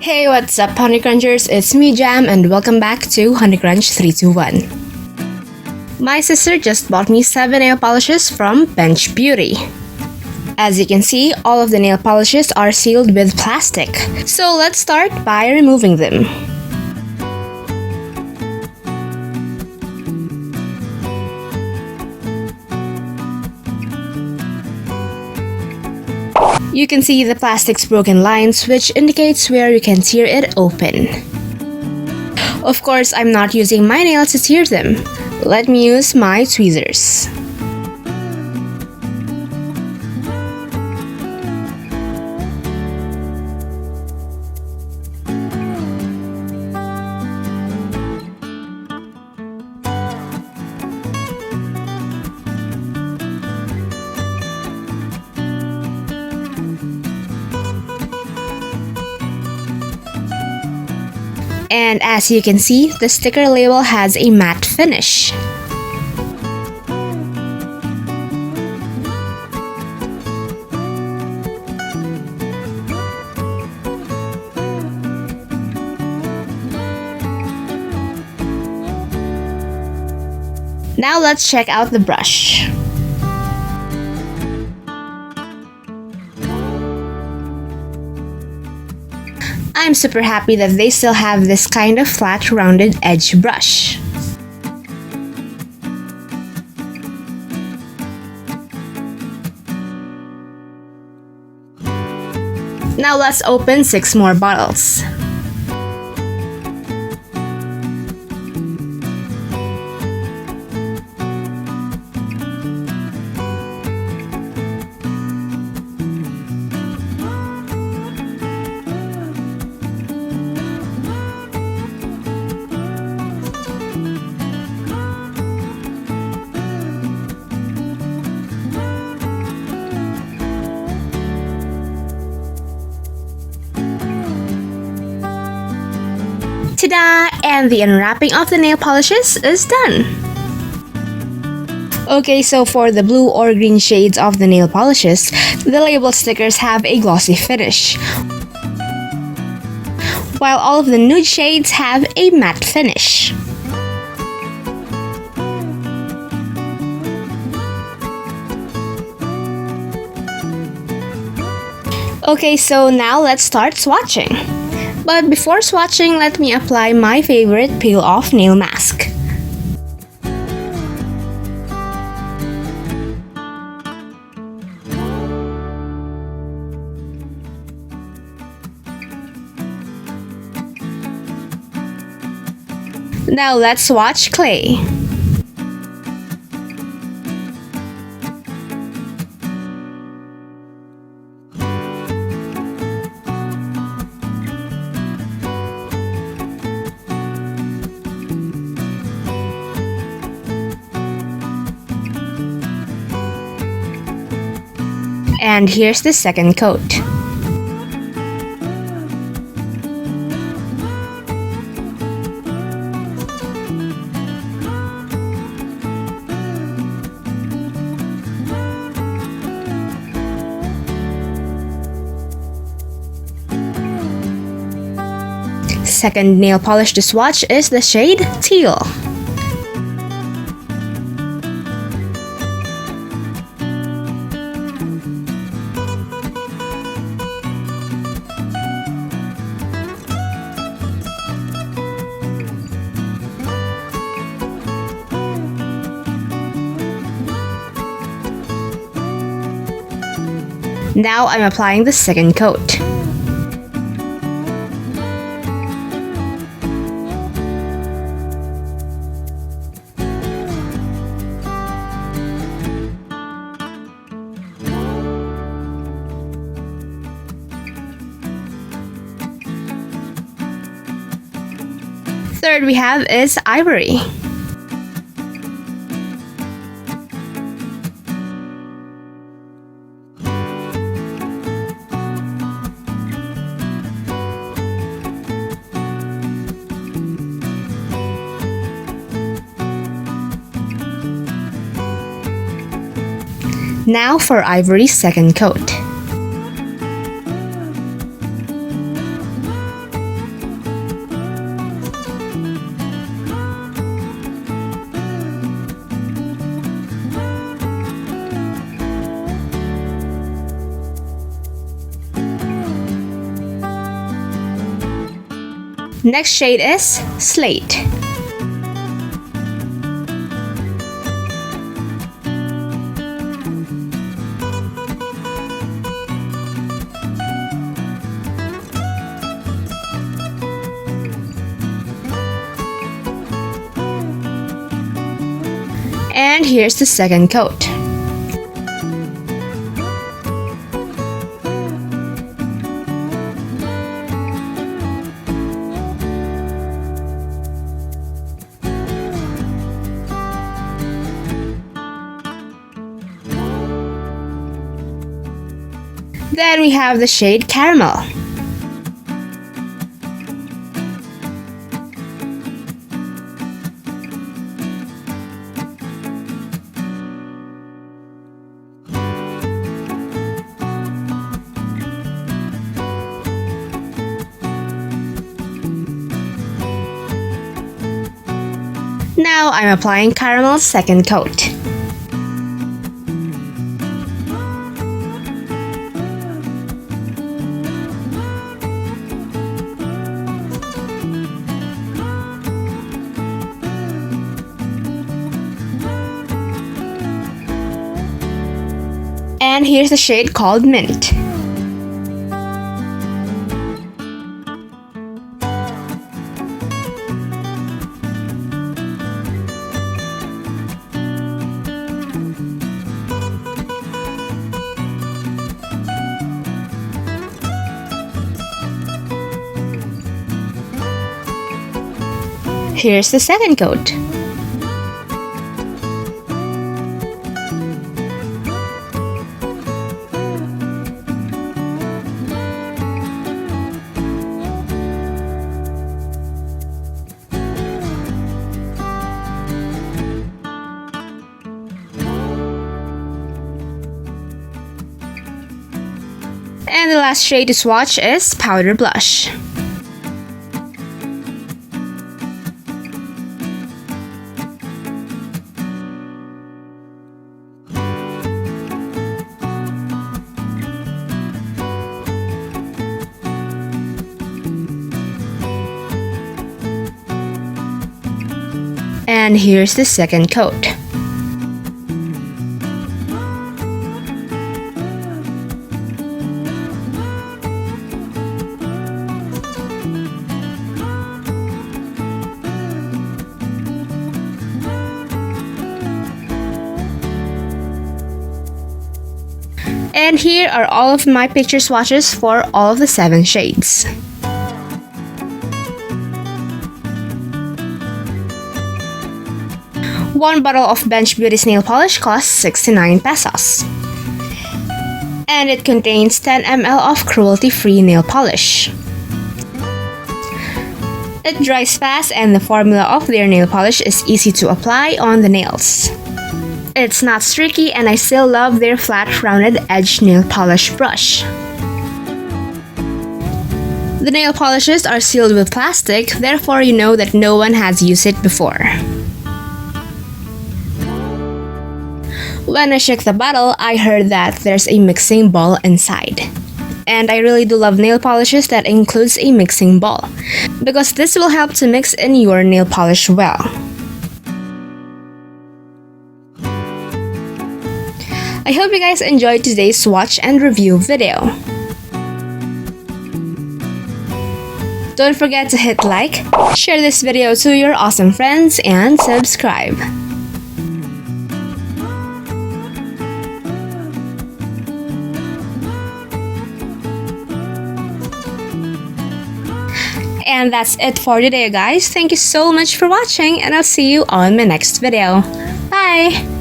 Hey, what's up, honeycrunchers? It's me, Jham, and welcome back to honeycrunch321. My sister just bought me 7 nail polishes from Bench Beauty. As you can see, all of the nail polishes are sealed with plastic. So let's start by removing them. You can see the plastic's broken lines, which indicates where you can tear it open. Of course, I'm not using my nails to tear them. Let me use my tweezers. And as you can see, the sticker label has a matte finish. Now let's check out the brush. I'm super happy that they still have this kind of flat rounded edge brush. Now let's open 6 more bottles. Ta-da! And the unwrapping of the nail polishes is done! Okay, so for the blue or green shades of the nail polishes, the label stickers have a glossy finish, while all of the nude shades have a matte finish. Okay, so now let's start swatching. But before swatching, let me apply my favorite peel-off nail mask. Now let's swatch clay. And here's the second coat. Second nail polish to swatch is the shade Teal. Now I'm applying the second coat. Third we have is Ivory. Now for Ivory's second coat. Next shade is Slate. And here's the second coat. Then we have the shade Caramel. Now I'm applying Caramel's second coat. And here's the shade called Mint. Here's the second coat. And the last shade to swatch is Powder Blush. And here's the second coat. And here are all of my picture swatches for all of the 7 shades. One bottle of Bench Beauty's nail polish costs 69 pesos. And it contains 10 ml of cruelty-free nail polish. It dries fast and the formula of their nail polish is easy to apply on the nails. It's not streaky and I still love their flat rounded edge nail polish brush. The nail polishes are sealed with plastic, therefore you know that no one has used it before. When I shook the bottle, I heard that there's a mixing ball inside. And I really do love nail polishes that includes a mixing ball, because this will help to mix in your nail polish well. I hope you guys enjoyed today's swatch and review video. Don't forget to hit like, share this video to your awesome friends, and subscribe. And that's it for today, guys. Thank you so much for watching, and I'll see you on my next video. Bye!